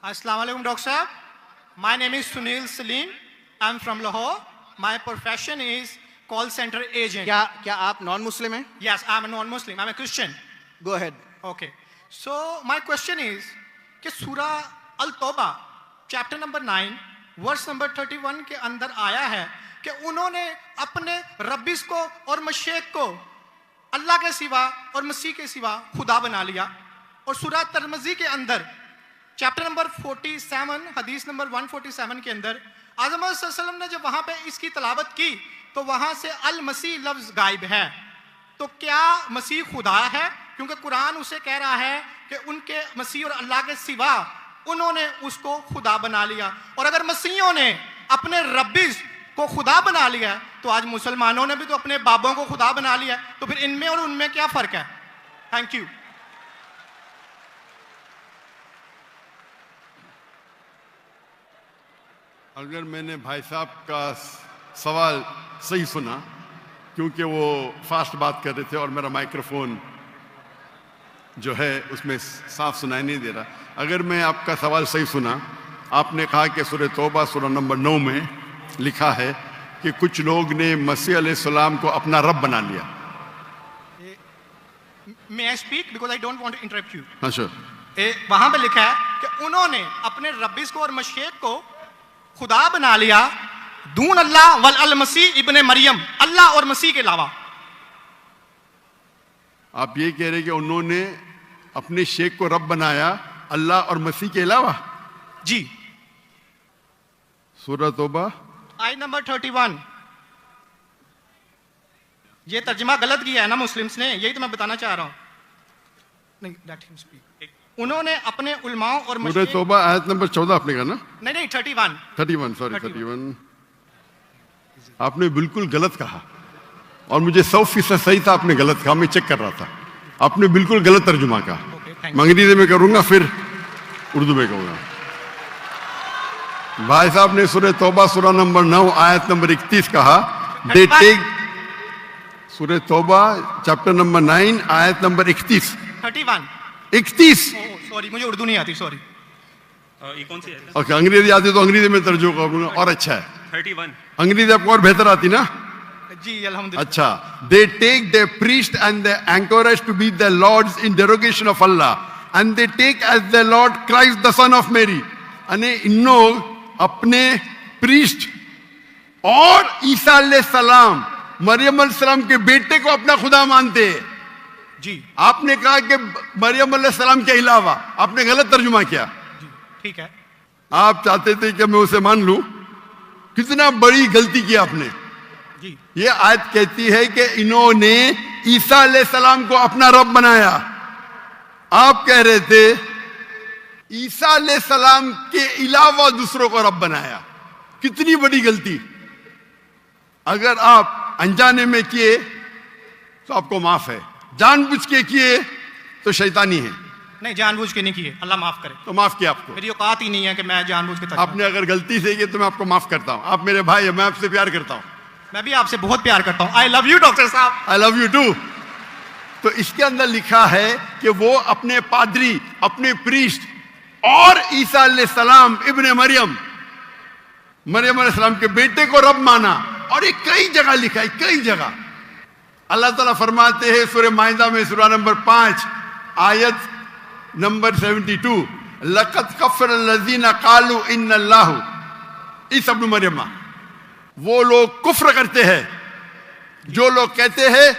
Assalamu alaikum, Dr. Sahab. My name is Sunil Salim. I'm from Lahore. My profession is call center agent. क्या आप non Muslim हैं? Yes, I'm a non-Muslim. I'm a Christian. Go ahead. Okay. So my question is कि सूरह अल-तौबा chapter number 9 verse number 31 के अंदर आया है कि उन्होंने अपने रब्बिस को और मशैख को अल्लाह के सिवा और मसीह के सिवा खुदा बना लिया। और सूरह तिरमिज़ी के अंदर चैप्टर नंबर 47 हदीस नंबर 147 के अंदर आज़म सल्लल्लाहु अलैहि वसल्लम ने जब वहां पे इसकी तलावत की तो वहां से अल मसीह लफ्ज गायब है। तो क्या मसीह खुदा है? क्योंकि कुरान उसे कह रहा है कि उनके मसीह और अल्लाह के सिवा उन्होंने उसको खुदा बना लिया। और अगर मसीहों ने अपने रब्बिस को खुदा बना लिया है तो आज मुसलमानों ने भी तो अपने बाबों को खुदा बना लिया है, तो फिर इनमें और उनमें क्या फर्क है? Thank you. अगर मैंने भाई साहब का सवाल सही सुना, क्योंकि वो फास्ट बात कर रहे थे और मेरा माइक्रोफोन जो है उसमें साफ सुनाई नहीं दे रहा, अगर मैं आपका सवाल सही सुना, आपने कहा कि सूरह तौबा सूरह नंबर 9 में लिखा है कि कुछ लोग ने मसीह अलैहिस्सलाम को अपना रब बना लिया। May I speak because I don't want to interrupt you. हाँ sure. वहां पे लिखा है कि उन्होंने अपने रब्बिस को और मशैख को खुदा बना लिया दून अल्लाह वल अल मसीह इब्ने मरियम, अल्लाह और मसीह के अलावा। आप ये कह रहे कि उन्होंने अपने शेख को रब बनाया अल्लाह और मसीह के अलावा? जी। सूरह तौबा आयत नंबर 31। ये तर्जुमा गलत किया है ना मुस्लिम्स ने, यही तो मैं बताना चाह रहा हूं। नहीं, let him speak. उन्होंने अपने उलमाओं और सूरह तौबा आयत नंबर 14 आपने कहा ना? नहीं 31 सॉरी 31 आपने बिल्कुल गलत कहा और मुझे 100% सही था, आपने गलत कहा, मैं चेक कर रहा था, आपने बिल्कुल गलत तर्जुमा कहा। मैं अंग्रेजी में करूंगा फिर उर्दू में कहूंगा। भाई साहब ने सूरह तौबा सूरह नंबर 9 आयत नंबर 31 कहा, दे टेक सूरह तौबा चैप्टर नंबर 9 आयत नंबर 31 सॉरी मुझे उर्दू नहीं आती, सॉरी। ये कौन सी है? ओके, अंग्रेजी आती तो अंग्रेजी में तर्जुमा करूंगा और अच्छा है। 31 अंग्रेजी आपको और बेहतर आती ना? जी अल्हम्दुलिल्लाह। अच्छा, they take their priest and their anchorage to be their lords in derogation of Allah and they take as their Lord Christ the son of Mary। अने इन लोग अपने प्रीस्ट और ईसा अलैहिस्सलाम मरियम अलैहिस्सलाम के बेटे को अपना खुदा मानते हैं। जी आपने कहा कि मरियम अलैहिस्सलाम के अलावा, आपने गलत तर्जुमा किया। जी ठीक है। आप चाहते थे कि मैं उसे मान लूं, कितना बड़ी गलती की आपने। जी ये आयत कहती है कि इन्होंने ईसा अलैहिस्सलाम को अपना रब बनाया। आप कह रहे थे ईसा अलैहिस्सलाम के अलावा दूसरों को रब बनाया। कितनी बड़ी गलती। अगर आप अनजाने में किए तो आपको माफ है, जानबूझ के किए तो शैतानी है। नहीं, जानबूझ के नहीं किए, अल्लाह माफ करे। तो माफ किया आपको। मेरी औकात ही नहीं है कि मैं जानबूझ के आपने अगर गलती से किए तो मैं आपको माफ करता हूं। आप मेरे भाई हैं, मैं आपसे प्यार करता हूं। मैं भी आपसे बहुत प्यार करता हूं। आई लव यू डॉक्टर साहब। I love you too. तो इसके अंदर लिखा है कि वो अपने पादरी, अपने प्रीस्ट और ईसा अलैहिस्सलाम इब्ने मरियम, मरियम अलैहिस्सलाम के बेटे को रब माना। और ये कई जगह लिखा है, कई जगह। अल्लाह ताला फरमाते हैं सूरह माइदा में सूरह नंबर 5 आयत नंबर 72, लक़द कफ़र अल्लज़ीना क़ालू इन्नल्लाहु ईसा इब्न मरियम। वो लोग कुफ्र करते हैं जो लोग कहते हैं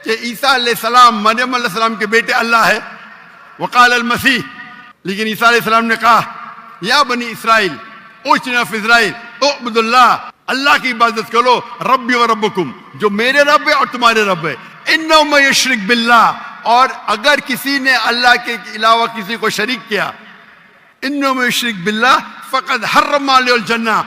कि ईसा अलैहिस्सलाम मरियम अलैहिस्सलाम के बेटे अल्लाह है। वक़ाल अल मसीह, लेकिन ईसा अलैहिस्सलाम ने कहा या बनी Israel O children of Israel उअबुदुल्लाह, अल्लाह की इबादत करो, रब्बी व रब्बुकुम, जो मेरे रब है और तुम्हारे रब है। इन्नहु मन युश्रिक बिल्लाह, और अगर किसी ने अल्लाह के अलावा किसी को शरीक किया, इन्नहु मन युश्रिक बिल्लाह फ़क़द हर्रम अलैहिल जन्नह,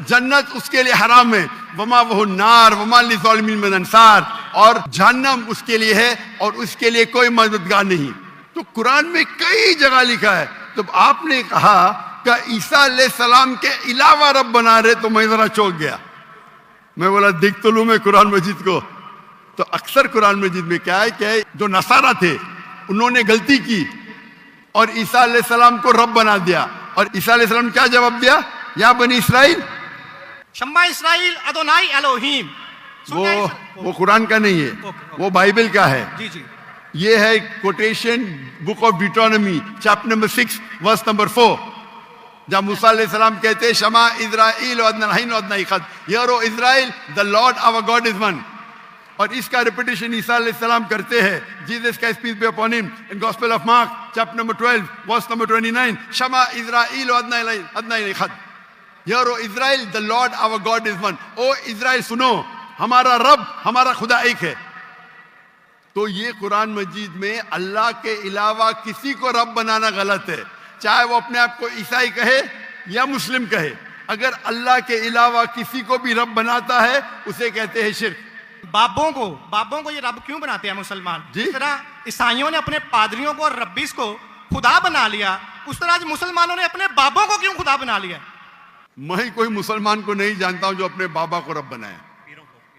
जन्नत उसके लिए हराम है। वमा वहु नार वमा लिज़ालिमीन मिन अंसार, और जहन्नम उसके लिए है और उसके लिए कोई मददगार नहीं। तो कुरान में कई जगह लिखा है। तो आपने कहा कि ईसा अलैहिस्सलाम के अलावा रब बना रहे, तो मैं जरा चौंक गया। मैं बोला देख तो लूं मैं कुरान मजीद को। तो अक्सर कुरान मजीद में क्या है कि जो नसारा थे उन्होंने गलती की और ईसा अलैहिस्सलाम को रब बना दिया, और ईसा अलैहिस्सलाम ने क्या जवाब दिया? या बनी इसराइल। शम्मा इसराइल अदोनाई एलोहीम। वो कुरान का नहीं है, वो बाइबल का है। जी जी। ये है quotation book of Deuteronomy chapter number 6 verse number 4, जब मूसा अलैहिस्सलाम कहते हैं शमा इज़राइल वदनहीन वदनईखद, hear O Israel the Lord our God is one. और इसका रिपीटेशन ईसा अलैहिस्सलाम करते हैं, जीसस का peace be upon him, in gospel of Mark chapter number 12 verse number 29, शमा इज़राइल वदनईखद, hear O Israel the Lord our God is one. O Israel सुनो, हमारा रब, हमारा खुदा एक है। तो ये कुरान मजीद में अल्लाह के अलावा किसी को रब बनाना गलत है, चाहे वो अपने आप को ईसाई कहे या मुस्लिम कहे। अगर अल्लाह के अलावा किसी को भी रब बनाता है उसे कहते हैं शिर्क। बाबों को ये रब क्यों बनाते हैं मुसलमान? जी? जिस तरह ईसाइयों ने अपने पादरियों को और रब्बीस को खुदा बना लिया, उस तरह आज मुसलमानों ने अपने बाबों को क्यों खुदा बना लिया? मैं कोई मुसलमान को नहीं जानता हूं जो अपने बाबा को रब बनाया,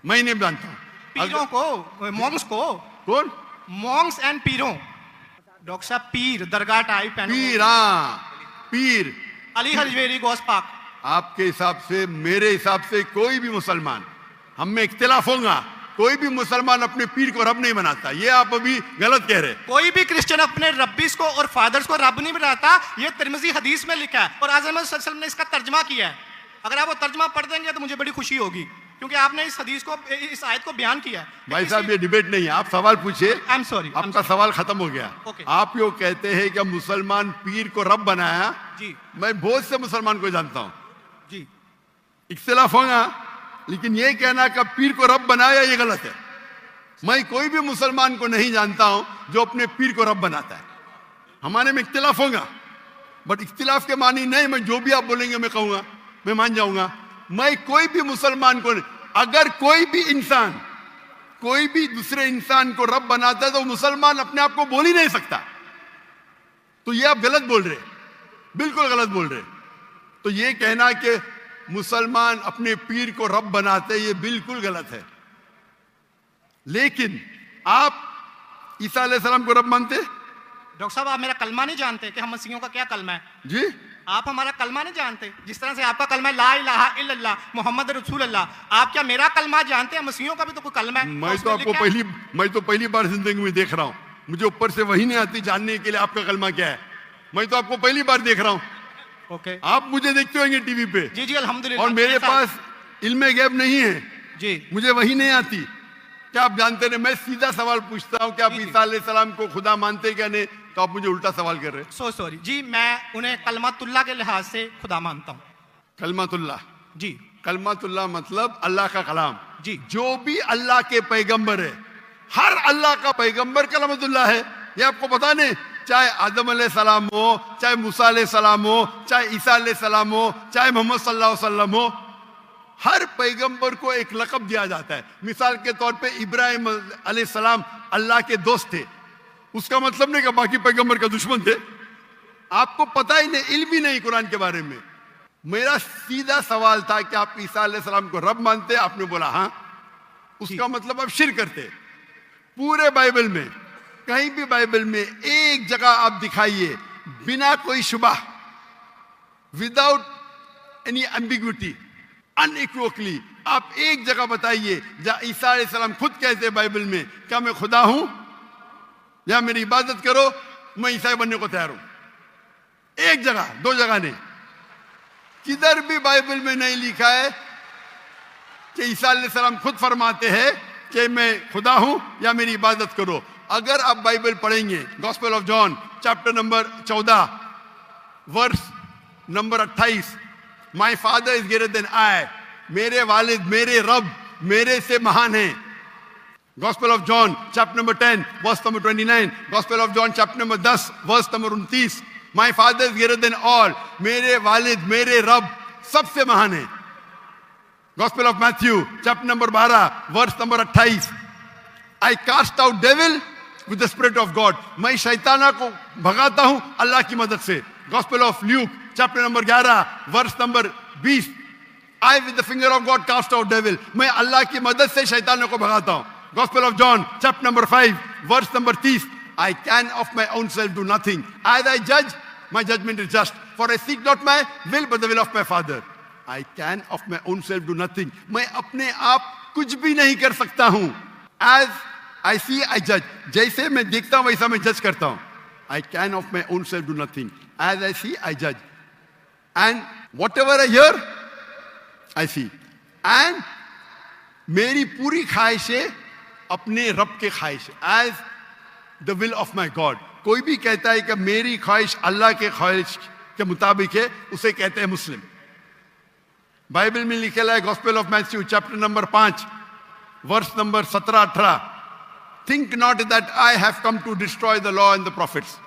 मैं नहीं जानता हूं। पीरों को, मॉन्क्स को। कौन? Monks and पीरों। डॉक्टर साहब पीर दरगाह टाइप पीर, हाँ पीर। अली हजवेरी गौस पाक। आपके हिसाब से, मेरे हिसाब से कोई भी मुसलमान, हम में इख्तिलाफ होगा, कोई भी मुसलमान अपने पीर को रब नहीं बनाता। ये आप अभी गलत कह रहे। कोई भी क्रिश्चियन अपने रब्बीस को और फादर्स को रब नहीं बनाता, ये तिरमिजी हदीस में लिखा है और आज़म सल्लल्लाहु अलैहि वसल्लम ने इसका तर्जमा किया है। अगर आप वो तर्जमा पढ़ देंगे तो मुझे बड़ी खुशी होगी, क्योंकि आपने इस हदीस को, इस आयत को बयान किया है। भाई साहब ये डिबेट नहीं है, आप सवाल पूछिए। आई एम सॉरी, आपका सवाल खत्म हो गया। Okay. आप यो कहते हैं कि मुसलमान पीर को रब बनाया। जी मैं बहुत से मुसलमान को जानता हूं, जी। इख्तिलाफ होगा, लेकिन ये कहना कि पीर को रब बनाया ये गलत है। मैं कोई भी मुसलमान को नहीं जानता हूं जो अपने पीर को रब बनाता है। हमारे में इख्तिलाफ होगा, बट इख्तिलाफ के मानी नहीं मैं जो भी आप बोलेंगे मैं कहूंगा, मैं मान जाऊंगा। मैं कोई भी मुसलमान को, अगर कोई भी इंसान कोई भी दूसरे इंसान को रब बनाता है तो मुसलमान अपने आप को बोल ही नहीं सकता। तो ये आप गलत बोल रहे, बिल्कुल गलत बोल रहे। तो ये कहना कि मुसलमान अपने पीर को रब बनाते, ये बिल्कुल गलत है। लेकिन आप ईसा अलैहिस्सलाम को रब मानते? डॉक्टर साहब आप मेरा कलमा नहीं जानते कि हम मसीहियों का क्या कलमा है? जी, आप हमारा कलमा नहीं जानते। जिस तरह से आपका कलमा है ला इलाहा इल्लल्लाह मोहम्मद रसूल अल्लाह, आप क्या मेरा कलमा जानते हैं? मसीहियों का भी तो कोई कलमा है। मैं तो पहली बार जिंदगी में देख रहा हूं, मुझे ऊपर से वही नहीं आती जानने के लिए आपका कलमा क्या है। मैं तो आपको पहली बार देख रहा हूं। ओके, आप मुझे देखते होंगे टीवी पे। जी जी अल्हम्दुलिल्लाह। और मेरे पास इल्मे गैब नहीं है जी, मुझे वही नहीं आती। क्या आप जानते नहीं? मैं सीधा सवाल पूछता हूं कि आप ईसा अलैहिस्सलाम को खुदा मानते क्या नहीं, तो आप मुझे उल्टा सवाल कर रहे हैं। सो सॉरी जी, मैं उन्हें कलमातुल्लाह के लिहाज से खुदा मानता हूँ। कलमातुल्लाह, जी कलमातुल्लाह मतलब अल्लाह का कलाम। जी। जो भी अल्लाह के पैगंबर है, हर अल्लाह का पैगंबर कलमातुल्लाह है। ये आपको पता नहीं? चाहे आदम अलैहिस्सलाम हो, चाहे मूसा अलैहिस्सलाम हो, चाहे ईसा अलैहिस्सलाम हो, चाहे मोहम्मद सल्लल्लाहु अलैहि वसल्लम हो, हर पैगंबर को एक लक़ब दिया जाता है। मिसाल के तौर पे इब्राहिम अलैहिस्सलाम अल्लाह के दोस्त थे, उसका मतलब नहीं कि बाकी पैगंबर का दुश्मन थे। आपको पता ही नहीं, इल्म ही नहीं कुरान के बारे में। मेरा सीधा सवाल था कि आप ईसा अलैहिस्सलाम को रब मानते? आपने बोला हाँ। उसका मतलब आप शिर्क करते। पूरे बाइबल में, कहीं भी बाइबल में एक जगह आप दिखाइए बिना कोई शुबा, विदाउट एनी एम्बिग्विटी, अनइक्वोकली, आप एक जगह बताइए जहां ईसा अलैहिस्सलाम खुद कहते हैं बाइबल में क्या मैं खुदा हूं या मेरी इबादत करो, मैं ईसाई बनने को तैयार हूं। एक जगह, दो जगह नहीं, किधर भी बाइबल में नहीं लिखा है कि ईसा अलैहिस्सलाम खुद फरमाते हैं कि मैं खुदा हूं या मेरी इबादत करो। अगर आप बाइबल पढ़ेंगे, gospel of John chapter number 14 verse number 28, my father is greater than I, मेरे वालिद, मेरे रब मेरे से महान है। Gospel of John chapter number 10 verse number 29, gospel of John chapter number 10 verse number 29, my father is greater than all, मेरे वालिद, मेरे रब सबसे महान है। Gospel of Matthew chapter number 12 verse number 28, I cast out devil with the spirit of God, मैं शैताना को भगाता हूं अल्लाह की मदद से। Gospel of Luke chapter number 11 verse number 20, I with the finger of God cast out devil, मैं अल्लाह की मदद से शैतानों को भगाता हूं। Gospel of John chapter number 5 verse number 30, I can of my own self do nothing. As I judge, my judgment is just. For I seek not my will, but the will of my Father. I can of my own self do nothing. मैं अपने आप कुछ भी नहीं कर सकता हूं. As I see, I judge. जैसे मैं देखता हूं वैसा मैं जज करता हूं. I can of my own self do nothing. As I see, I judge. And whatever I hear, I see. And मेरी पूरी ख्वाहिशें अपने रब के ख्वाहिश, as the will of my God. कोई भी कहता है कि मेरी ख्वाहिश अल्लाह के ख्वाहिश के मुताबिक है, उसे कहते हैं मुस्लिम. बाइबल में लिखा है gospel of Matthew chapter number 5 verse number 17-18. Think not that I have come to destroy the law and the prophets.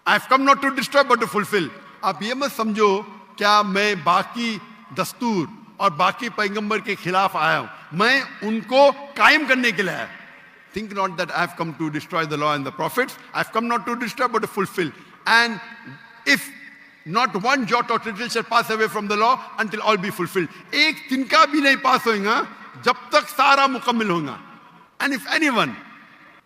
I have come not to destroy but to fulfill. आप ये मत समझो क्या मैं बाकी दस्तूर और बाकी पैगंबर के खिलाफ आया हूं. मैं उनको कायम करने के लिए आया. Think not that I have come to destroy the law and the prophets. I have come not to destroy but to fulfill. And if not one jot or tittle shall pass away from the law until all be fulfilled. एक तिनका भी नहीं पास होगा जब तक सारा मुकम्मल होगा. And if anyone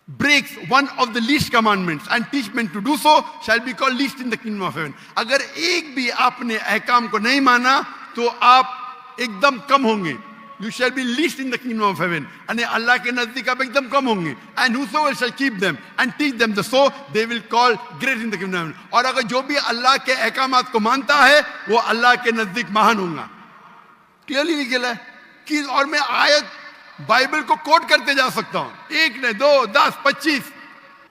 breaks one of the least commandments and teach men to do so, shall be called least in the kingdom of heaven. अगर एक भी आपने अहकाम को नहीं माना तो आप एकदम कम होंगे. You shall be least in the kingdom of heaven. यानी अल्लाह के नजदीक आप एकदम कम होंगे. And whosoever shall keep them and teach them the so, they will call great in the kingdom of heaven. और अगर जो भी अल्लाह के अहकामात को मानता है वो अल्लाह के नजदीक महान होगा. क्लियरली लिखा है कि, और मैं आयत बाइबल को कोट करते जा सकता हूं, 1 नहीं 2 10 25.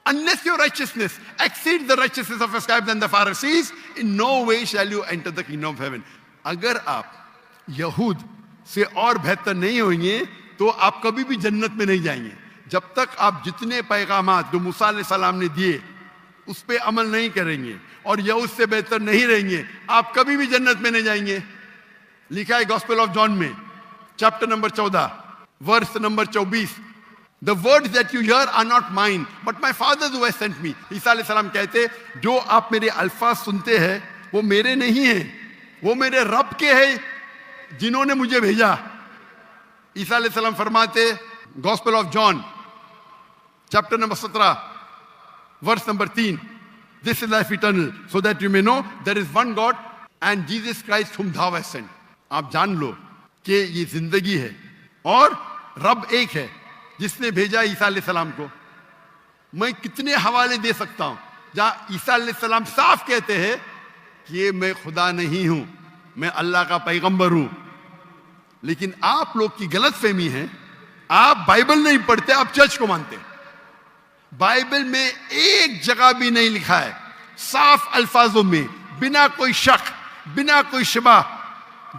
Unless your righteousness exceeds the righteousness of the scribes and the Pharisees, in no way shall you enter the kingdom of heaven. अगर आप यहूद से और बेहतर नहीं होंगे तो आप कभी भी जन्नत में नहीं जाएंगे. जब तक आप जितने पैगामात जो मूसा अलैहिस्सलाम ने दिए उस पे अमल नहीं करेंगे और यहूद से बेहतर नहीं रहेंगे, आप कभी भी जन्नत में नहीं जाएंगे. लिखा है गॉस्पेल ऑफ जॉन में chapter number 14 verse number 24. The words that you hear are not mine, but my Father who has sent me. ईसा अलैहिस्सलाम कहते जो आप मेरे अल्फाज सुनते हैं वो मेरे नहीं हैं, वो मेरे रब के हैं जिन्होंने मुझे भेजा. ईसा अलैहिस्सलाम फरमाते gospel of John chapter number 17 verse number 3. This is life eternal, so that you may know there is one God and Jesus Christ whom thou hast sent. आप जान लो कि ये जिंदगी है और रब एक है जिसने भेजा ईसा अलैहिस्सलाम को. मैं कितने हवाले दे सकता हूं जहां ईसा अलैहिस्सलाम साफ कहते हैं कि मैं खुदा नहीं हूं, मैं अल्लाह का पैगंबर हूं. लेकिन आप लोग की गलत फहमी है, आप बाइबल नहीं पढ़ते, आप चर्च को मानते. बाइबल में एक जगह भी नहीं लिखा है साफ अल्फाजों में बिना कोई शक बिना कोई शिबा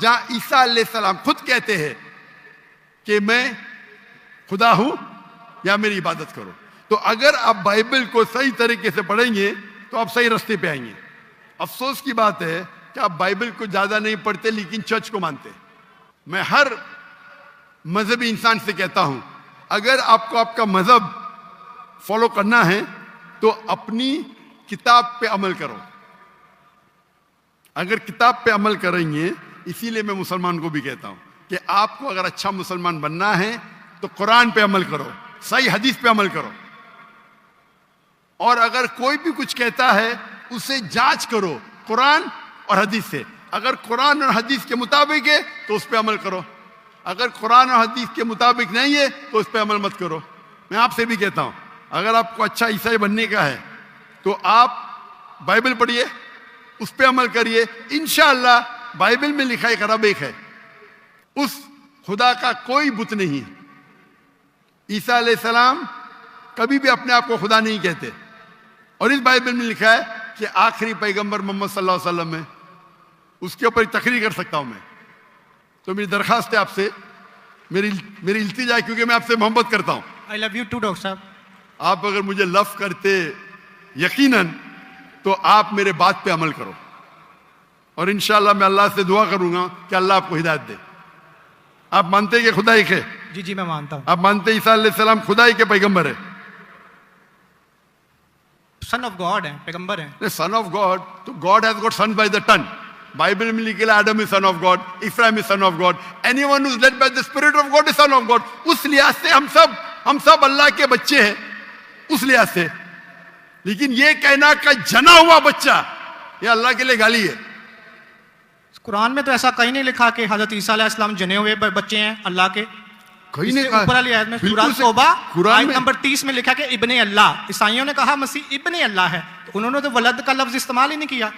जहां ईसा अलैहिस्सलाम खुद कहते हैं कि मैं खुदा हूं या मेरी इबादत करो. तो अगर आप बाइबल को सही तरीके से पढ़ेंगे तो आप सही रास्ते पे आएंगे. अफसोस की बात है कि आप बाइबल को ज्यादा नहीं पढ़ते लेकिन चर्च को मानते. मैं हर मजहबी इंसान से कहता हूं अगर आपको आपका मजहब फॉलो करना है तो अपनी किताब पे अमल करो. अगर किताब पे अमल करेंगे, इसीलिए मैं मुसलमान को भी कहता हूं कि आपको अगर अच्छा मुसलमान बनना है तो कुरान पे अमल करो, सही हदीस पे अमल करो. और अगर कोई भी कुछ कहता है उसे जांच करो कुरान और हदीस से. अगर कुरान और हदीस के मुताबिक है तो उस पे अमल करो, अगर कुरान और हदीस के मुताबिक नहीं है तो उस पे अमल मत करो. मैं आपसे भी कहता हूं अगर आपको अच्छा ईसाई बनने का है तो आप बाइबल पढ़िए, उस पे अमल करिए. इंशाअल्लाह बाइबल में लिखा है रब एक है, उस खुदा का कोई बुत नहीं है. ईसा अलैहिस्सलाम कभी भी अपने आप को खुदा नहीं कहते. और इस बाइबल में लिखा है कि आखिरी पैगंबर मोहम्मद सल्लल्लाहु अलैहि वसल्लम है. उसके ऊपर तकरीर कर सकता हूं मैं. तो मेरी दरखास्त है आपसे, मेरी इल्तिजा है क्योंकि मैं आपसे मोहब्बत करता हूं. I love you too doctor साहब. आप अगर मुझे लव करते यकीनन तो आप मेरे बात पे अमल करो और इंशाअल्लाह मैं अल्लाह से दुआ करूंगा कि अल्लाह आपको हिदायत दे. आप मानते हैं कि खुदा एक है? जी जी मैं मानता हूं. आप मानते हैं ईसा अलैहिस्सलाम खुदा ही के पैगंबर है? सन ऑफ गॉड है, पैगंबर है. सन ऑफ गॉड तो God has got son by the ton. Bible में लिखा है Adam is son of God, Ephraim is son of God, anyone who is led by the spirit of God is son of God. उस लिहाज से हम सब अल्लाह के बच्चे हैं उस लिहाज से. लेकिन ये कहना का जना हुआ बच्चा ये अल्लाह के लिए गाली है। कुरान में तो ऐसा कहीं नहीं लिखा कि हजरत ईसा अलैहिस्सलाम जने हुए बच्चे हैं अल्लाह के। कहीं नहीं इससे कहा। ऊपर वाली आयत में बिल्कुल सूरह से- तौबा कुरान आयत में- नंबर 30 में लिखा कि इब्ने अल्लाह। ईसाइयों ने कहा मसीह इब्ने अल्लाह है, तो उन्होंने तो वलद का लफ्ज इस्तेमाल ही नहीं किया।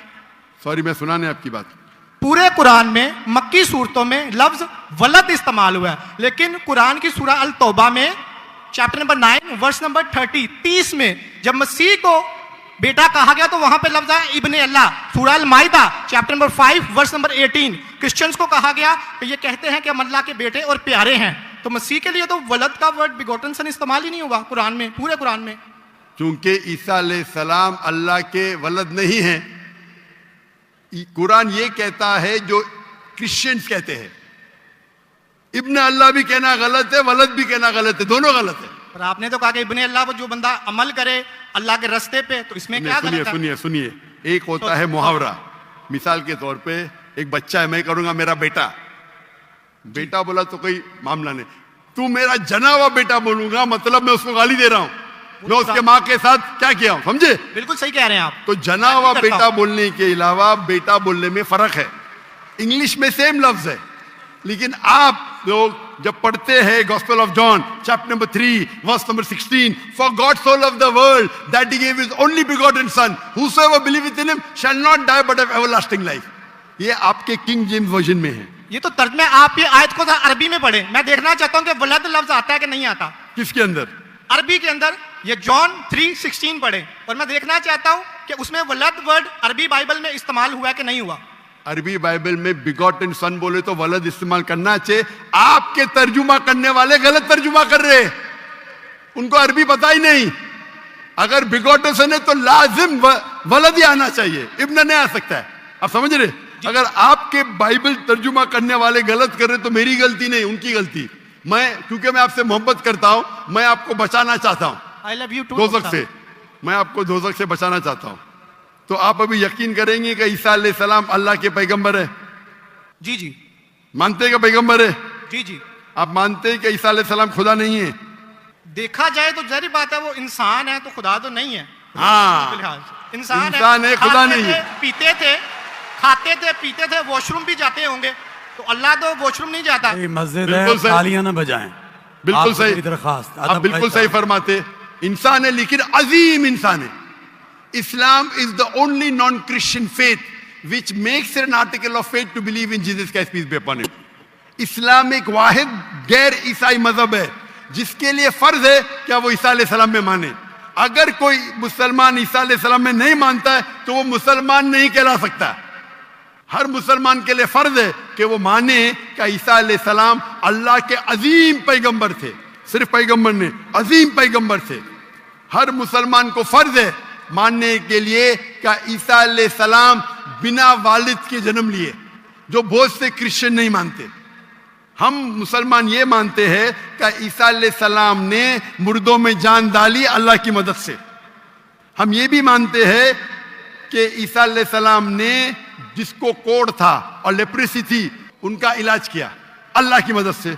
सॉरी, मैं सुना नहीं आपकी बात। पूरे कुरान में मक्की सूरतों में लफ्ज वलद इस्तेमाल हुआ है, लेकिन कुरान की सूरह अल तौबा में चैप्टर नंबर 9 वर्स नंबर 30 में जब मसीह को बेटा कहा गया तो वहां पे लफ्ज आया इब्ने अल्लाह। सूरह अल माइदा chapter number 5 verse number 18 Christians को कहा गया कि ये कहते हैं कि हम अल्लाह के बेटे और प्यारे हैं, तो मसीह के लिए तो वलद का वर्ड बिगोटन सन इस्तेमाल ही नहीं हुआ कुरान में, पूरे कुरान में। चूंकि ईसा अलैहिस्सलाम अल्लाह के वलद नहीं है, कुरान ये कहता है जो क्रिश्चियंस कहते हैं। इब्न अल्लाह भी कहना गलत है, वलद भी कहना गलत है, दोनों गलत है। और आपने तो कहा कि इब्ने अल्लाह पर जो बंदा अमल करे अल्लाह के रास्ते पे, तो इसमें क्या सुनिए गलत है? सुनिए सुनिए, एक होता है मुहावरा। मिसाल के तौर पे एक बच्चा है, मैं करूंगा मेरा बेटा, बेटा बोला तो कोई मामला नहीं। तू मेरा जना हुआ बेटा बोलूंगा, मतलब मैं उसको गाली दे रहा हूं, मैं उसके माँ के साथ क्या किया हूं, समझे? बिल्कुल सही कह रहे हैं आप। तो जना हुआ मैं भी करता बेटा हूं। बोलने के अलावा बेटा बोलने में फर्क है। इंग्लिश में सेम लफ्ज है, लेकिन आप लोग जब पढ़ते हैं gospel of John chapter number 3 verse number 16, for God so loved the world that he give his only begotten son, whosoever believeth in him shall not die but have everlasting life। ये आपके king James version में है। ये तो तर्जमे आप ये आयत को अरबी में पढ़े। मैं देखना चाहता हूं कि वलद लफ्ज आता है कि नहीं आता किसके अंदर? अरबी के अंदर। ये जॉन 3:16 पढ़े और मैं देखना चाहता हूं कि उसमें वलद वर्ड अरबी बाइबल में इस्तेमाल हुआ है कि नहीं हुआ। अरबी बाइबल में बिगॉटन सन बोले तो वलद इस्तेमाल करना चाहिए। आपके तर्जुमा करने वाले गलत तर्जुमा कर रहे हैं, उनको अरबी पता ही नहीं। अगर बिगॉटन सन है तो लाजिम वलद ही आना चाहिए, इब्न नहीं आ सकता है। आप समझ रहे? अगर आपके बाइबल तर्जुमा करने वाले गलत कर रहे तो मेरी गलती नहीं, उनकी गलती। क्योंकि मैं आपसे मोहब्बत करता हूं, मैं आपको बचाना चाहता हूं आई लव यू टू दोजख से, मैं आपको दोजख से बचाना चाहता हूं। तो आप अभी यकीन करेंगे कि ईसा अलैहिस्सलाम अल्लाह के पैगंबर है? जी जी मानते हैं कि पैगंबर है? जी जी। आप मानते हैं कि ईसा अलैहिस्सलाम खुदा नहीं है? देखा जाए तो जरी बात है, वो इंसान है तो खुदा तो नहीं है। हाँ, फिलहाल इंसान है, खुदा खाते नहीं थे, है। पीते थे, खाते थे, पीते थे, वॉशरूम भी जाते होंगे, तो अल्लाह तो वॉशरूम नहीं जाता। मस्जिद बिल्कुल है, सही। तालियां ना बजाएं। बिल्कुल आपसे सही, मेरी दरख्वास्त, आप अदब बिल्कुल का सही फरमाते। इंसान है लेकिन अजीम इंसान है। Islam is the only non-Christian faith which makes it an article of faith to believe in Jesus Christ, peace be upon him. इस्लाम एक वाहिद गैर ईसाई मजहब है जिसके लिए फर्ज है क्या वो ईसा अलैहिस्सलाम में माने। अगर कोई मुसलमान ईसा अलैहिस्सलाम में नहीं मानता है तो वो मुसलमान नहीं कहला सकता। हर मुसलमान के लिए फर्ज है कि वो माने कि ईसा अलैहिस्सलाम अल्लाह के अजीम पैगंबर थे। सिर्फ पैगंबर नहीं, अजीम पैगंबर थे। हर मुसलमान को फर्ज है मानने के लिए कि ईसा अलैहिस्सलाम बिना वालिद के जन्म लिए, जो बहुत से क्रिश्चियन नहीं मानते। हम मुसलमान ये मानते हैं कि ईसा अलैहिस्सलाम ने मुर्दों में जान डाली अल्लाह की मदद से। हम ये भी मानते हैं कि ईसा अलैहिस्सलाम ने जिसको कोढ़ था और लेप्रेसी थी उनका इलाज किया अल्लाह की मदद से।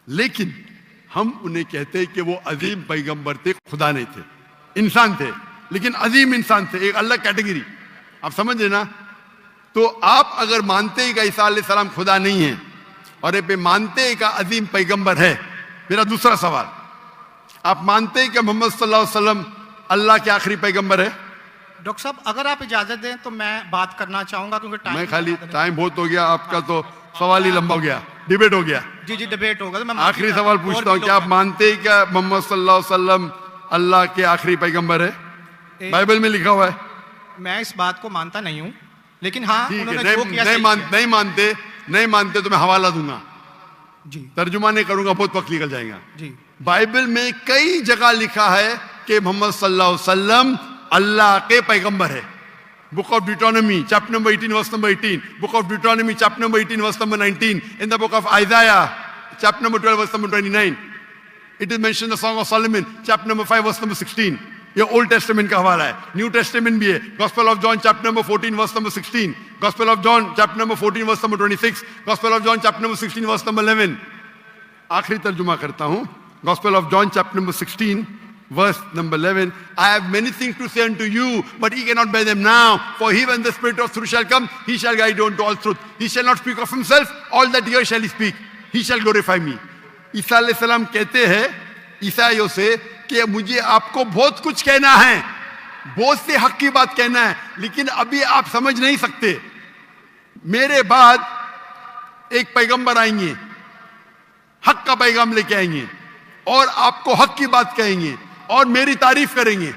लेकिन हम उन्हें कहते हैं कि वो अजीम पैगंबर थे, खुदा नहीं थे, इंसान थे, लेकिन अजीम इंसान थे, एक अलग कैटेगरी। आप समझ रहे ना? तो आप अगर मानते हैं कि ईसा अलैहिस्सलाम खुदा नहीं है और ये मानते हैं कि अजीम पैगंबर है, मेरा दूसरा सवाल, आप मानते हैं कि मोहम्मद सल्लल्लाहु अलैहि वसल्लम अल्लाह के आखिरी पैगंबर है? डॉक्टर साहब अगर आप इजाजत दें तो मैं बात करना चाहूंगा, क्योंकि मैं खाली टाइम बहुत हो गया, आपका तो सवाल ही लंबा हो गया, डिबेट हो गया। जी जी डिबेट होगा। तो मैं आखिरी सवाल पूछता हूँ, क्या आप मानते हैं कि मोहम्मद सल्लल्लाहु अलैहि वसल्लम अल्लाह के आखिरी पैगंबर है? बाइबल में लिखा हुआ है। मैं इस बात को मानता नहीं हूँ, लेकिन हाँ ठीक है, उन्होंने जो किया नहीं मानते तो मैं हवाला दूंगा, जी तर्जुमा नहीं करूंगा, बहुत वक्त निकल जाएगा। जी। बाइबल में कई जगह लिखा है कि मोहम्मद सल्लल्लाहु अलैहि वसल्लम अल्लाह के पैगंबर है। Book of Deuteronomy chapter number 18 verse number 18, book of Deuteronomy chapter number 18 verse number 19, in the book of Isaiah chapter number 12 verse number 29, it is mention the Song of Solomon chapter number 5 verse number 16। ये old testament का हवाला है। New Testament भी है, gospel of John chapter number 14 verse number 16, gospel of John chapter number 14 verse number 26, gospel of John chapter number 16 verse number 11। आखिरी तर्जुमा करता हूं, gospel of John chapter number 16 verse number 11, I have many things to say unto you, but ye cannot bear them now. For he, when the Spirit of truth shall come, he shall guide you unto all truth. He shall not speak of himself, all that here shall he speak. He shall glorify me. ईसा अलैहि सलाम कहते हैं ईसाइयों से कि मुझे आपको बहुत कुछ कहना है, बहुत से हक की बात कहना है, लेकिन अभी आप समझ नहीं सकते. मेरे बाद एक पैगंबर आएंगे, हक का पैगाम लेके आएंगे और आपको हक की बात कहेंगे और मेरी तारीफ करेंगे.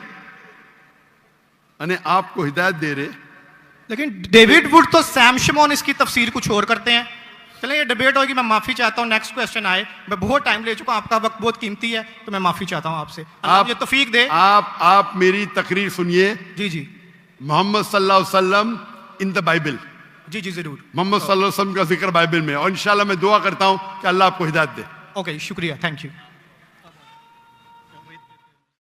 अने आपको हिदायत दे रहे. लेकिन डेविड वुड तो सैम शिमोन इसकी तफसीर कुछ और करते हैं. चलें ये डिबेट होगी, मैं माफी चाहता हूँ. नेक्स्ट क्वेश्चन आए. मैं बहुत टाइम ले चुका हूँ, आपका वक्त बहुत कीमती है, तो मैं माफी चाहता हूँ आपसे. आप ये तौफीक दे. आप मेरी तकरीर सुनिए. जी जी मोहम्मद सल्लल्लाहु अलैहि वसल्लम इन द बाइबल. जी जी जरूर. मोहम्मद सल्लल्लाहु अलैहि वसल्लम का जिक्र बाइबल में, और इंशाल्लाह मैं दुआ करता हूँ कि अल्लाह आपको हिदायत दे. ओके शुक्रिया, थैंक यू.